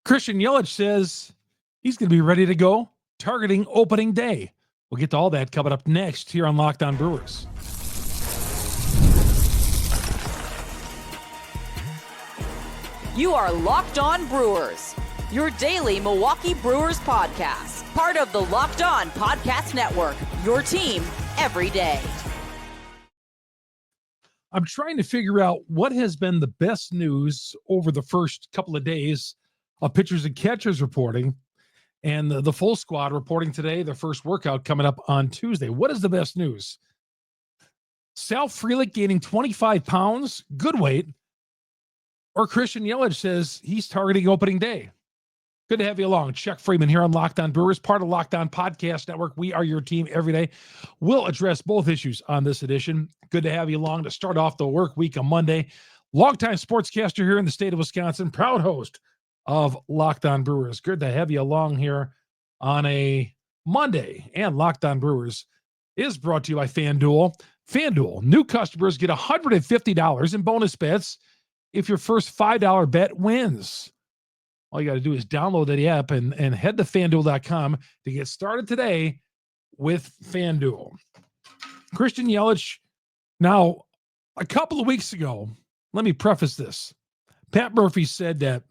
Christian Yelich says he's going to be ready to go, targeting opening day. We'll get to all that coming up next here on Locked On Brewers. You are Locked On Brewers, your daily Milwaukee Brewers podcast. Part of the Locked On Podcast Network, your team every day. I'm trying to figure out what has been the best news over the first couple of days of pitchers and catchers reporting, and the full squad reporting today, the first workout coming up on Tuesday. What is the best news? Sal Frelick gaining 25 pounds, good weight, or Christian Yelich says he's targeting opening day. Good to have you along. Chuck Freeman here on Locked On Brewers, part of Locked On Podcast Network. We are your team every day. We'll address both issues on this edition. Good to have you along to start off the work week on Monday. Longtime sportscaster here in the state of Wisconsin, proud host of Locked On Brewers. Good to have you along here on a Monday. And Locked On Brewers is brought to you by FanDuel. FanDuel, new customers get $150 in bonus bets if your first $5 bet wins. All you got to do is download that app and head to FanDuel.com to get started today with FanDuel. Christian Yelich, now, a couple of weeks ago, let me preface this. Pat Murphy said that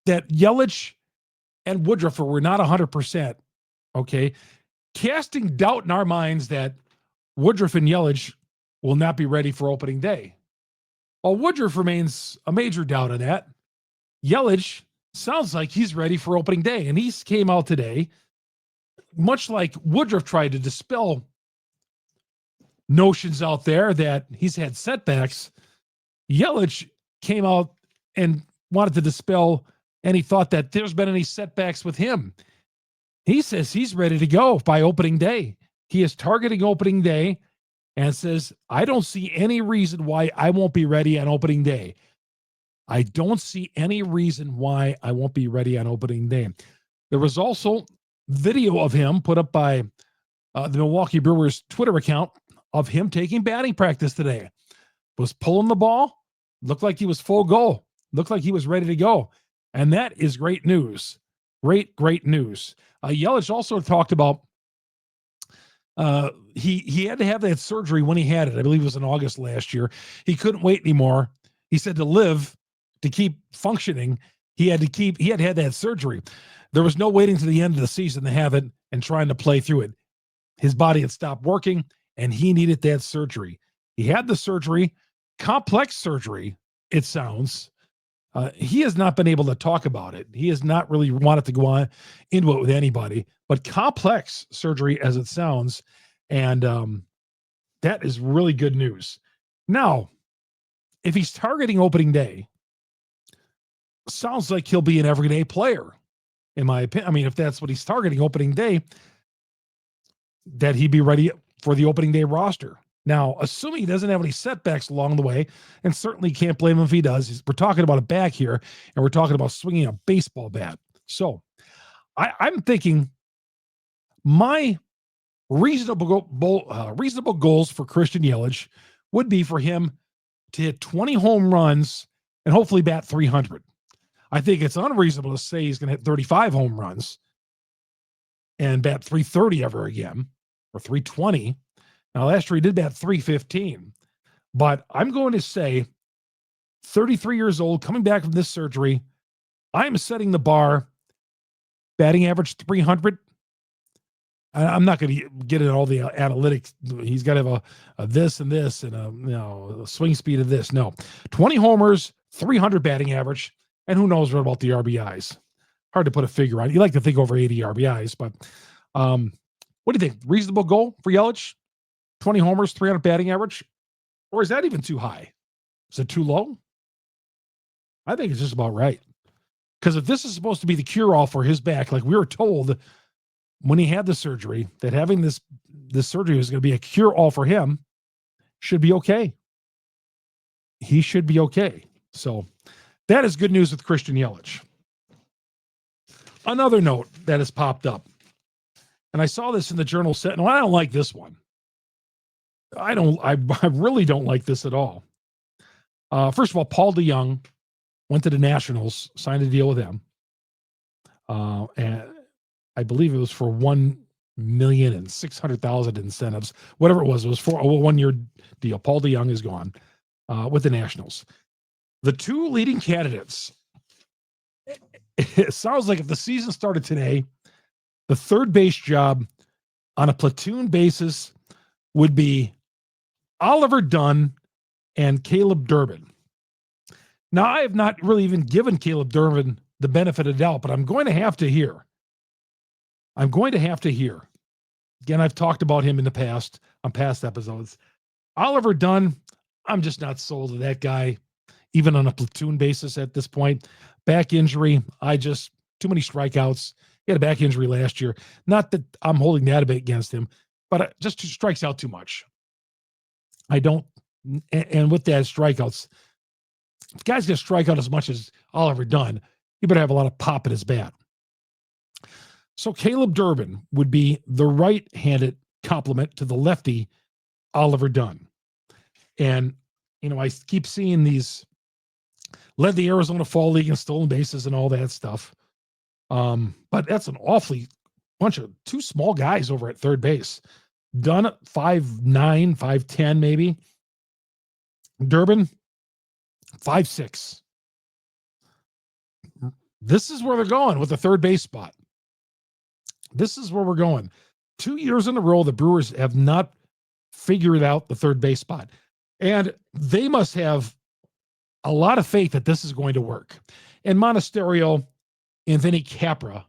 Yelich and Woodruff were not 100%, okay? Casting doubt in our minds that Woodruff and Yelich will not be ready for opening day. While Woodruff remains a major doubt on that, Yelich sounds like he's ready for opening day. And he came out today, much like Woodruff tried to dispel notions out there that he's had setbacks. Yelich came out and wanted to dispel any thought that there's been any setbacks with him. He says he's ready to go by opening day. He is targeting opening day and says, I don't see any reason why I won't be ready on opening day. I don't see any reason why I won't be ready on opening day. There was also video of him put up by the Milwaukee Brewers Twitter account of him taking batting practice today. Was pulling the ball, looked like he was full go, looked like he was ready to go. And that is great news. Great news. Yelich also talked about he had to have that surgery when he had it. I believe it was in August last year. He couldn't wait anymore. He said to live, to keep functioning, he had had that surgery. There was no waiting to the end of the season to have it and trying to play through it. His body had stopped working and he needed that surgery. He had the surgery, complex surgery, it sounds. He has not been able to talk about it. He has not really wanted to go on into it with anybody, but complex surgery as it sounds. And that is really good news. Now, if he's targeting opening day, sounds like he'll be an everyday player, in my opinion. I mean, if that's what he's targeting opening day, that he'd be ready for the opening day roster. Now, assuming he doesn't have any setbacks along the way, and certainly can't blame him if he does, we're talking about a back here, and we're talking about swinging a baseball bat. So I'm thinking my reasonable goals for Christian Yelich would be for him to hit 20 home runs and hopefully bat 300. I think it's unreasonable to say he's going to hit 35 home runs and bat 330 ever again, or 320. Now, last year he did bat 315, but I'm going to say 33 years old, coming back from this surgery, I'm setting the bar, batting average 300. I'm not going to get into all the analytics. He's got to have a this and this and a swing speed of this. No, 20 homers, 300 batting average, and who knows what about the RBIs. Hard to put a figure on. You like to think over 80 RBIs, but what do you think? Reasonable goal for Yelich? 20 homers, 300 batting average? Or is that even too high? Is it too low? I think it's just about right. Because if this is supposed to be the cure-all for his back, like we were told when he had the surgery, that having this surgery was going to be a cure-all for him, should be okay. He should be okay. So that is good news with Christian Yelich. Another note that has popped up, and I saw this in the Journal Sentinel. I don't like this one. I really don't like this at all. First of all, Paul DeYoung went to the Nationals, signed a deal with them. And I believe it was for $1,600,000 incentives, whatever it was. It was for a 1-year deal. Paul DeJong is gone with the Nationals. The two leading candidates, it sounds like if the season started today, the third base job on a platoon basis would be Oliver Dunn and Caleb Durbin. Now, I have not really even given Caleb Durbin the benefit of the doubt, but I'm going to have to hear. Again, I've talked about him in the past, on past episodes. Oliver Dunn, I'm just not sold to that guy, even on a platoon basis at this point. Back injury, too many strikeouts. He had a back injury last year. Not that I'm holding that against him, but just strikes out too much. And with that strikeouts, if guys going to strike out as much as Oliver Dunn, he better have a lot of pop in his bat. So Caleb Durbin would be the right-handed complement to the lefty Oliver Dunn. And, I keep seeing these, led the Arizona Fall League in stolen bases and all that stuff. But that's an awfully bunch of two small guys over at third base. Dunn at 5'9", 5'10", maybe. Durbin, 5'6". This is where they're going with the third base spot. This is where we're going. 2 years in a row, the Brewers have not figured out the third base spot. And they must have a lot of faith that this is going to work. And Monasterio and Vinny Capra,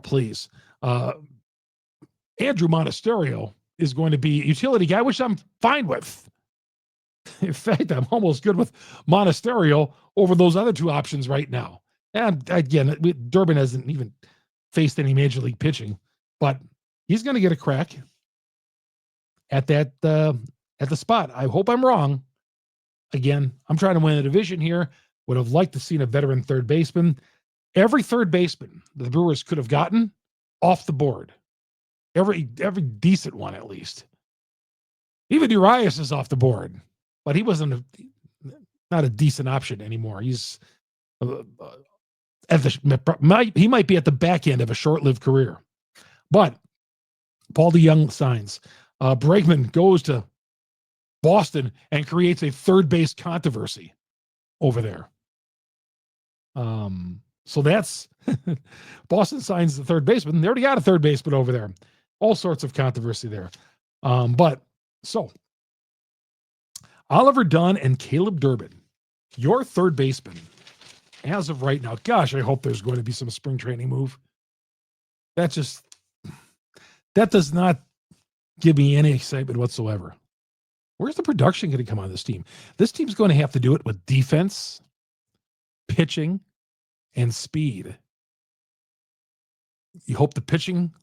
please. Andrew Monasterio is going to be a utility guy, which I'm fine with. In fact, I'm almost good with Monasterio over those other two options right now. And again, Durbin hasn't even faced any major league pitching, but he's going to get a crack at that at the spot. I hope I'm wrong. Again, I'm trying to win a division here. Would have liked to seen a veteran third baseman. Every third baseman the Brewers could have gotten off the board. Every decent one, at least. Even Urias is off the board, but he wasn't not a decent option anymore. He's he might be at the back end of a short-lived career. But Paul DeJong signs. Bregman goes to Boston and creates a third base controversy over there. So that's Boston signs the third baseman. They already got a third baseman over there. All sorts of controversy there. But so Oliver Dunn and Caleb Durbin, your third baseman, as of right now. Gosh, I hope there's going to be some spring training move. That does not give me any excitement whatsoever. Where's the production going to come on this team? This team's going to have to do it with defense, pitching, and speed. You hope the pitching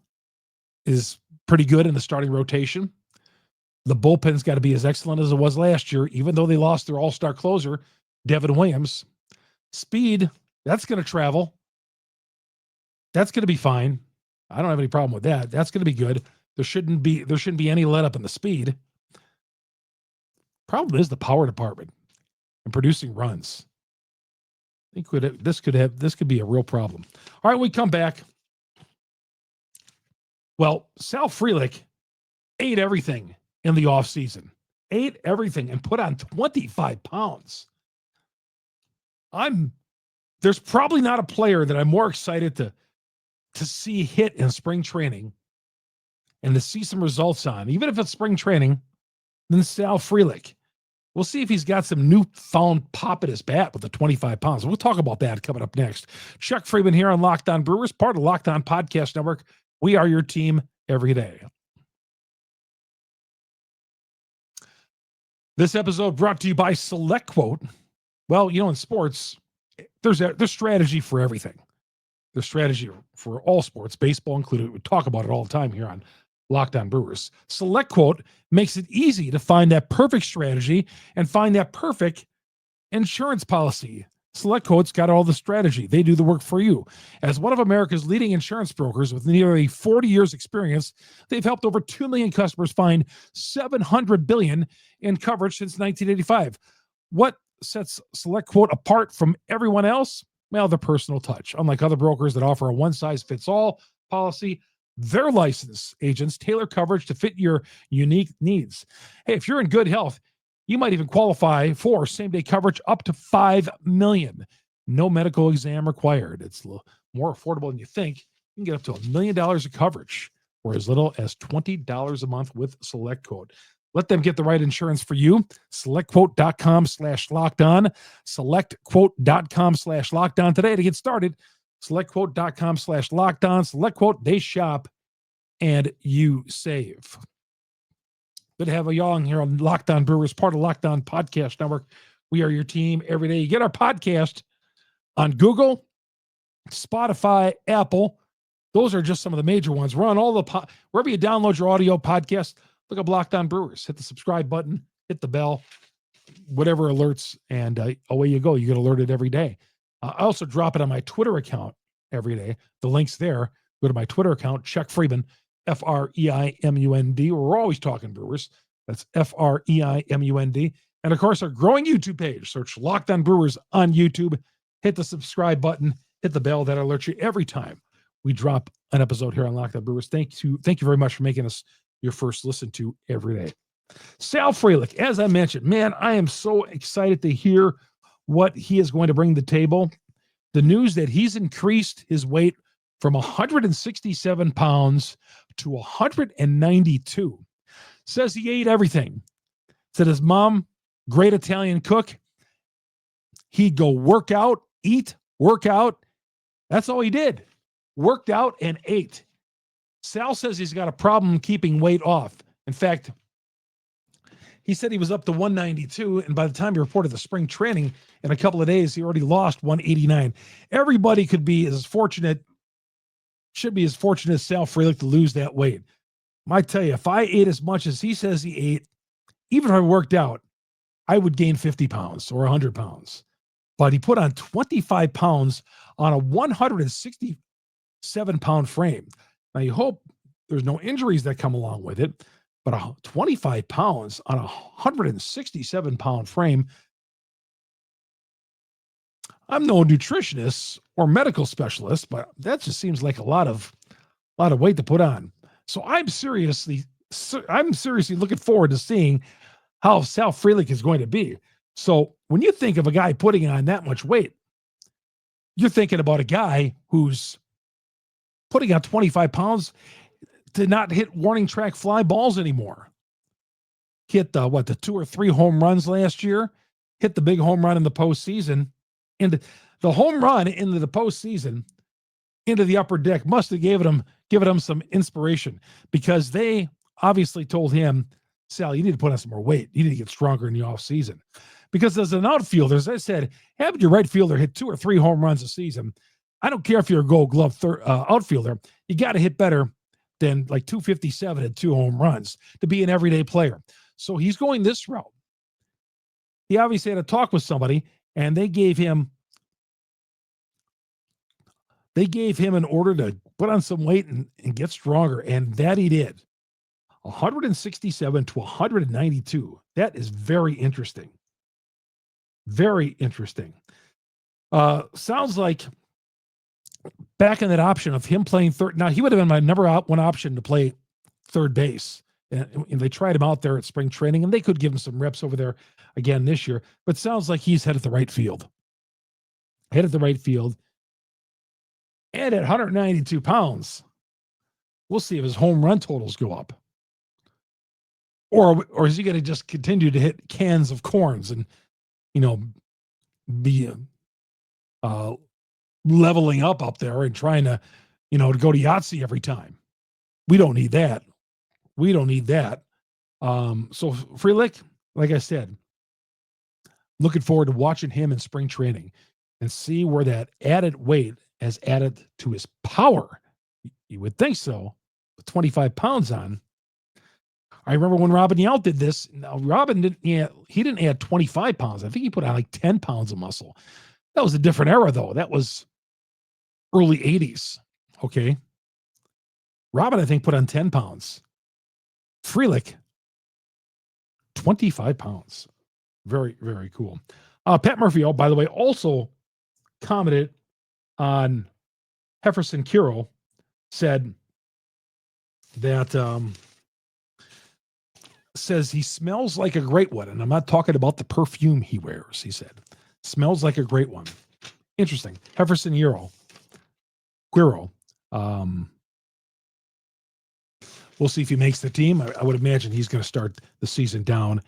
is pretty good in the starting rotation. The bullpen's got to be as excellent as it was last year, even though they lost their all-star closer, Devin Williams. Speed, that's going to travel. That's going to be fine. I don't have any problem with that. That's going to be good. There shouldn't be any let up in the speed. Problem is the power department and producing runs. I think this could be a real problem. All right, we come back. Well, Sal Frelick ate everything in the offseason. Ate everything and put on 25 pounds. There's probably not a player that I'm more excited to see hit in spring training and to see some results on, even if it's spring training, than Sal Frelick. We'll see if he's got some newfound pop at his bat with the 25 pounds. We'll talk about that coming up next. Chuck Freeman here on Locked On Brewers, part of Locked On Podcast Network. We are your team every day. This episode brought to you by SelectQuote. Well, in sports, there's strategy for everything. There's strategy for all sports, baseball included. We talk about it all the time here on Locked On Brewers. SelectQuote makes it easy to find that perfect strategy and find that perfect insurance policy. SelectQuote's got all the strategy. They do the work for you. As one of America's leading insurance brokers with nearly 40 years experience, they've helped over 2 million customers find $700 billion in coverage since 1985. What sets SelectQuote apart from everyone else? Well, the personal touch. Unlike other brokers that offer a one-size-fits-all policy, their licensed agents tailor coverage to fit your unique needs. Hey, if you're in good health, you might even qualify for same-day coverage up to $5 million. No medical exam required. It's a little more affordable than you think. You can get up to $1 million of coverage for as little as $20 a month with SelectQuote. Let them get the right insurance for you. SelectQuote.com/lockedon. SelectQuote.com/lockedon today to get started. SelectQuote.com/lockedon. SelectQuote, they shop and you save. Good to have y'all here on Locked On Brewers, part of Locked On Podcast Network. We are your team every day. You get our podcast on Google, Spotify, Apple. Those are just some of the major ones. We're on all the wherever you download your audio podcast. Look up Locked On Brewers. Hit the subscribe button, hit the bell, whatever alerts, and away you go. You get alerted every day. I also drop it on my Twitter account every day. The link's there. Go to my Twitter account, Chuck Freeman, Freimund. We're always talking Brewers. That's Freimund. And of course, our growing YouTube page. Search Locked On Brewers on YouTube. Hit the subscribe button. Hit the bell. That alerts you every time we drop an episode here on Locked On Brewers. Thank you very much for making us your first listen to every day. Sal Frelick, as I mentioned, man, I am so excited to hear what he is going to bring to the table. The news that he's increased his weight from 167 pounds to 192. Says he ate everything. Said his mom, great Italian cook. He'd go work out, eat, work out. That's all he did. Worked out and ate. Sal says he's got a problem keeping weight off. In fact, he said he was up to 192, and by the time he reported the spring training in a couple of days, he already lost 189. Everybody should be as fortunate as Sal Frelick to lose that weight. I tell you, if I ate as much as he says he ate, even if I worked out, I would gain 50 pounds or 100 pounds. But he put on 25 pounds on a 167-pound frame. Now, you hope there's no injuries that come along with it, but 25 pounds on a 167-pound frame. I'm no nutritionist or medical specialist, but that just seems like a lot of weight to put on. So I'm seriously looking forward to seeing how Sal Frelick is going to be. So when you think of a guy putting on that much weight, you're thinking about a guy who's putting on 25 pounds to not hit warning track fly balls anymore. Hit the 2 or 3 home runs last year, hit the big home run in the postseason. And the home run into the postseason, into the upper deck, must have given him some inspiration, because they obviously told him, Sal, you need to put on some more weight. You need to get stronger in the offseason. Because as an outfielder, as I said, having your right fielder hit 2 or 3 home runs a season, I don't care if you're a Gold Glove outfielder, you got to hit better than like 257 and 2 home runs to be an everyday player. So he's going this route. He obviously had a talk with somebody, and they gave him an order to put on some weight and get stronger, and that he did. 167 to 192. That is very interesting. Very interesting. Sounds like back in that option of him playing third. Now, he would have been my number one option to play third base. And they tried him out there at spring training, and they could give him some reps over there again this year. But sounds like he's headed the right field. And at 192 pounds, we'll see if his home run totals go up. Or is he going to just continue to hit cans of corns and, be leveling up there and trying to, to go to Yahtzee every time? We don't need that. So Frelick, like I said, looking forward to watching him in spring training and see where that added weight has added to his power. You would think so. With 25 pounds on. I remember when Robin Yount did this. Now, Robin didn't add 25 pounds. I think he put on like 10 pounds of muscle. That was a different era, though. That was early 80s. Okay. Robin, I think, put on 10 pounds. Frelick, 25 pounds. Very, very cool. Pat Murphy, by the way, also commented on Jefferson Kiro, said that says he smells like a great one. And I'm not talking about the perfume he wears, he said. Smells like a great one. Interesting. Jefferson Quiro. We'll see if he makes the team. I would imagine he's going to start the season down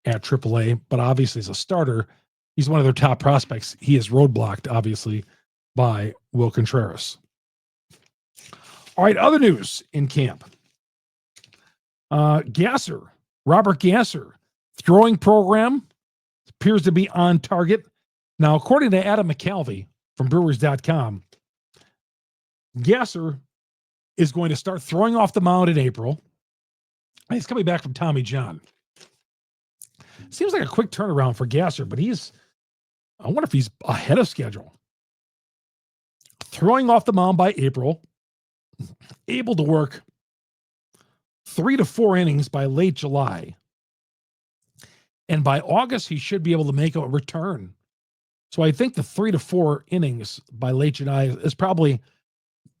at AAA, but obviously as a starter, he's one of their top prospects. He is roadblocked, obviously, by Will Contreras. All right, other news in camp. Robert Gasser, throwing program appears to be on target. Now, according to Adam McCalvey from Brewers.com, Gasser is going to start throwing off the mound in April. He's coming back from Tommy John. Seems like a quick turnaround for Gasser, but I wonder if he's ahead of schedule. Throwing off the mound by April, able to work 3 to 4 innings by late July. And by August, he should be able to make a return. So I think the 3 to 4 innings by late July is probably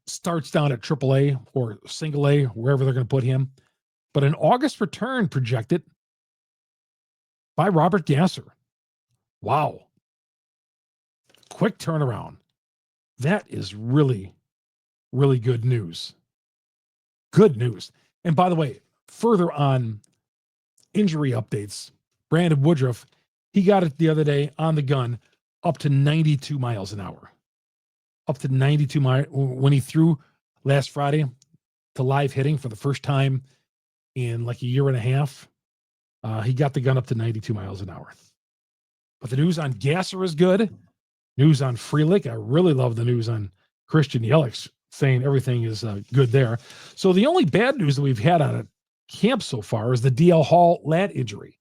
starts down at AAA or single A, wherever they're going to put him. But an August return projected by Robert Gasser. Wow. Quick turnaround. That is really, really good news. Good news. And by the way, further on injury updates, Brandon Woodruff, he got it the other day on the gun up to 92 miles an hour. Up to 92 miles when he threw last Friday to live hitting for the first time in like a year and a half. He got the gun up to 92 miles an hour. But the news on Gasser is good. News on Frelick. I really love the news on Christian Yelich, saying everything is good there. So the only bad news that we've had out of camp so far is the DL Hall lat injury.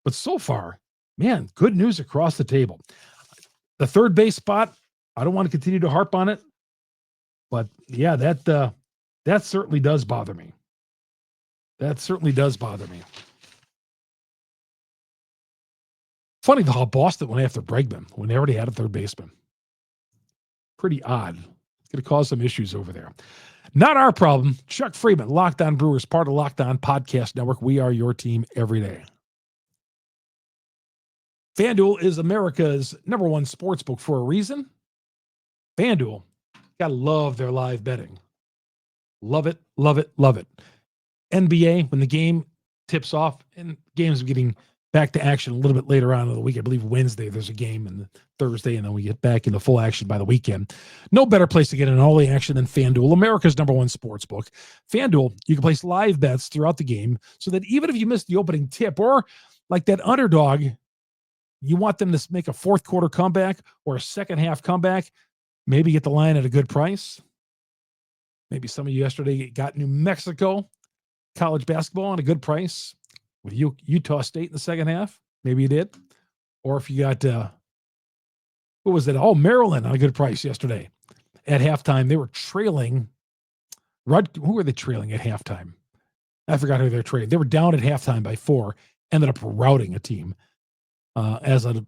But so far, man, good news across the table. The third base spot, I don't want to continue to harp on it, but yeah, that certainly does bother me. That certainly does bother me. Funny how Boston went after Bregman when they already had a third baseman. Pretty odd. It's going to cause some issues over there. Not our problem. Chuck Freeman, Locked On Brewers, part of Locked On Podcast Network. We are your team every day. FanDuel is America's #1 sportsbook for a reason. FanDuel, gotta love their live betting. Love it, love it, love it. NBA, when the game tips off, and games are getting back to action a little bit later on in the week. I believe Wednesday there's a game, and Thursday, and then we get back into full action by the weekend. No better place to get in all the action than FanDuel, America's #1 sportsbook. FanDuel, you can place live bets throughout the game so that even if you miss the opening tip, or like that underdog, you want them to make a fourth quarter comeback or a second half comeback, maybe get the line at a good price. Maybe some of you yesterday got New Mexico college basketball at a good price with Utah State in the second half. Maybe you did. Or if you got, what was it? Oh, Maryland on a good price yesterday. At halftime, they were trailing. Who were they trailing at halftime? I forgot who they were trailing. They were down at halftime by 4, ended up routing a team as a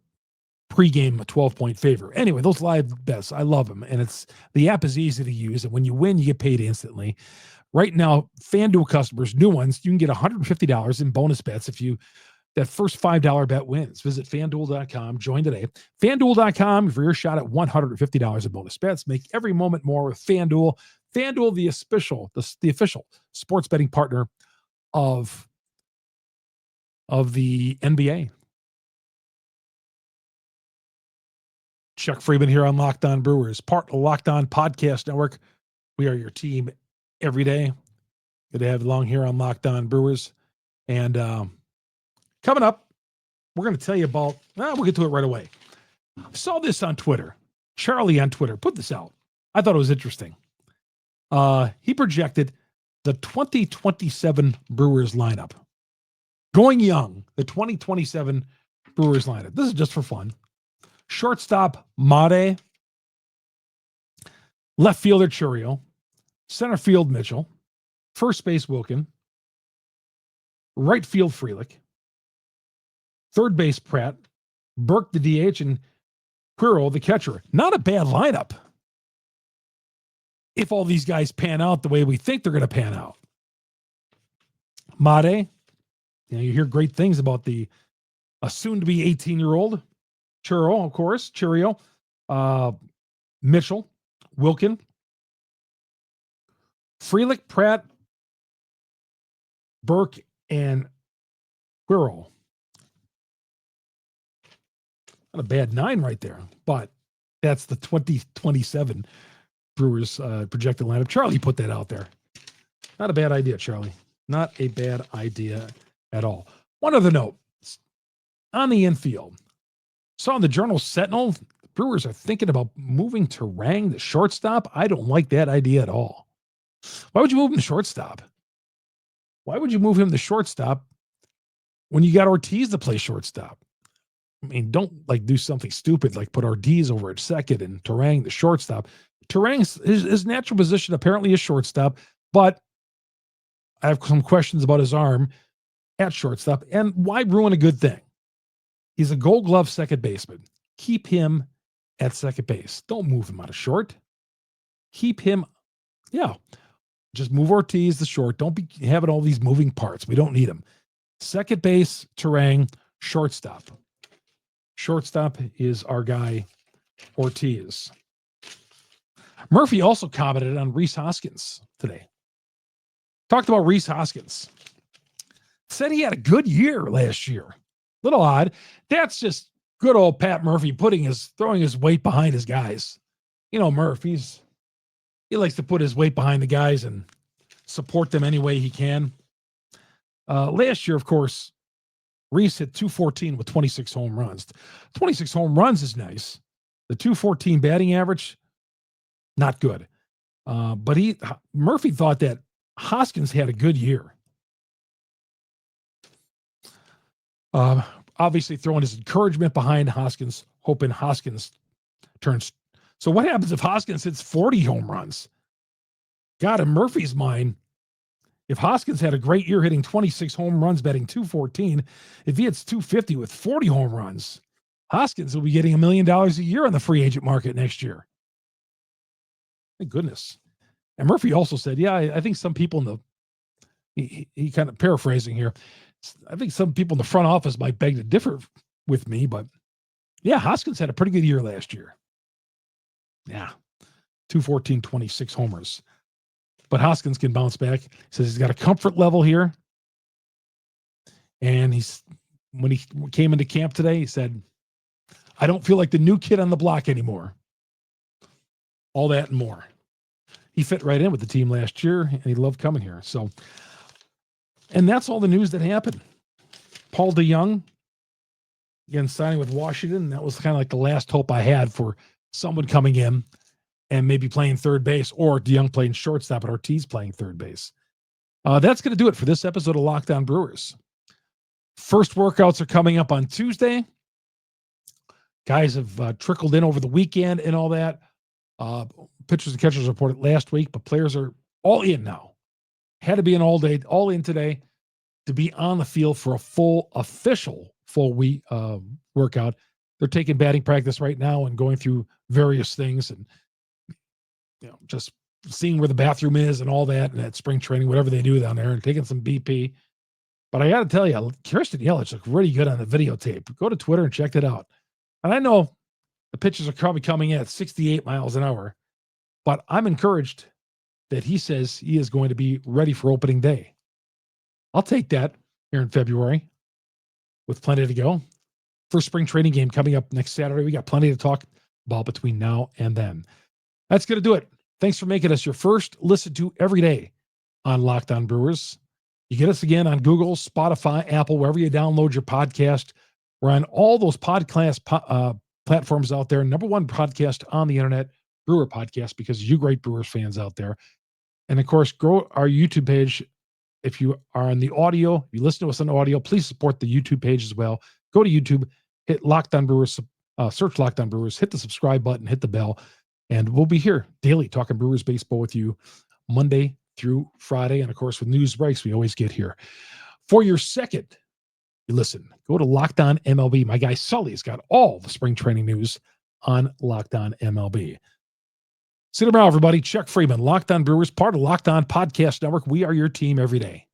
pregame 12-point favor. Anyway, those live bets, I love them. And the app is easy to use. And when you win, you get paid instantly. Right now, FanDuel customers, new ones, you can get $150 in bonus bets if that first $5 bet wins. Visit FanDuel.com. Join today. FanDuel.com for your shot at $150 in bonus bets. Make every moment more with FanDuel. FanDuel, the official sports betting partner of the NBA. Chuck Freeman here on Locked On Brewers, part of Locked On Podcast Network. We are your team every day. Good to have you along here on Locked On Brewers. And coming up, we're going to tell you about, we'll get to it right away. I saw this on Twitter. Charlie on Twitter put this out. I thought it was interesting. He projected the 2027 Brewers lineup. Going young, the 2027 Brewers lineup. This is just for fun. Shortstop, Made. Left fielder, Churio. Center field, Mitchell. First base, Wilkin. Right field, Frelick. Third base, Pratt. Burke, the DH, and Quiro, the catcher. Not a bad lineup if all these guys pan out the way we think they're going to pan out. Made, you hear great things about the soon-to-be 18-year-old. Churro, of course. Cheerio. Mitchell. Wilkin. Frelick, Pratt, Burke, and Quiro. Not a bad 9 right there, but that's the 2027 Brewers projected lineup. Charlie put that out there. Not a bad idea, Charlie. Not a bad idea at all. One other note. On the infield, saw in the Journal Sentinel, the Brewers are thinking about moving Terang, the shortstop. I don't like that idea at all. Why would you move him to shortstop? Why would you move him to shortstop when you got Ortiz to play shortstop? I mean, don't do something stupid like put Ortiz over at second and Terang the shortstop. Terang's his natural position apparently is shortstop, but I have some questions about his arm at shortstop. And why ruin a good thing? He's a Gold Glove second baseman. Keep him at second base. Don't move him out of short. Keep him, just move Ortiz to short. Don't be having all these moving parts. We don't need him. Second base, Terang, shortstop. Shortstop is our guy, Ortiz. Murphy also commented on Rhys Hoskins today. Talked about Rhys Hoskins. Said he had a good year last year. Little odd. That's just good old Pat Murphy throwing his weight behind his guys. Murph, he likes to put his weight behind the guys and support them any way he can. Last year, of course, Rhys hit 214 with 26 home runs. 26 home runs is nice. The 214 batting average, not good. But Murphy thought that Hoskins had a good year. Obviously throwing his encouragement behind Hoskins, hoping Hoskins turns. So what happens if Hoskins hits 40 home runs? God, in Murphy's mind, if Hoskins had a great year hitting 26 home runs, batting 214, if he hits 250 with 40 home runs, Hoskins will be getting $1 million a year on the free agent market next year. Thank goodness. And Murphy also said, I think some people he kind of paraphrasing here. I think some people in the front office might beg to differ with me, but Hoskins had a pretty good year last year. 214, 26 homers. But Hoskins can bounce back. He says he's got a comfort level here. And when he came into camp today, he said, I don't feel like the new kid on the block anymore. All that and more. He fit right in with the team last year, and he loved coming here. So, and that's all the news that happened. Paul DeYoung, again, signing with Washington. That was kind of like the last hope I had for someone coming in and maybe playing third base, or DeYoung playing shortstop and Ortiz playing third base. That's going to do it for this episode of Locked On Brewers. First workouts are coming up on Tuesday. Guys have trickled in over the weekend and all that. Pitchers and catchers reported last week, but players are all in now. Had to be an all in today to be on the field for a official week workout. They're taking batting practice right now and going through various things and just seeing where the bathroom is and all that, and at spring training, whatever they do down there, and taking some BP. But I got to tell you, Kirsten Yelich looked really good on the videotape. Go to Twitter and check that out. And I know the pitches are probably coming in at 68 miles an hour, but I'm encouraged that he says he is going to be ready for opening day. I'll take that here in February with plenty to go. First spring training game coming up next Saturday. We got plenty to talk about between now and then. That's going to do it. Thanks for making us your first listen to every day on Locked On Brewers. You get us again on Google, Spotify, Apple, wherever you download your podcast. We're on all those podcast platforms out there. Number one podcast on the internet, Brewer Podcast, because you great Brewers fans out there. And of course, grow our YouTube page. If you are on the audio, if you listen to us on audio, please support the YouTube page as well. Go to YouTube, hit Locked On Brewers, search Locked On Brewers, hit the subscribe button, hit the bell, and we'll be here daily talking Brewers baseball with you Monday through Friday. And of course, with news breaks, we always get here. For your second you listen. Go to Locked On MLB. My guy Sully's got all the spring training news on Locked On MLB. See you tomorrow, everybody. Chuck Freeman, Locked On Brewers, part of Locked On Podcast Network. We are your team every day.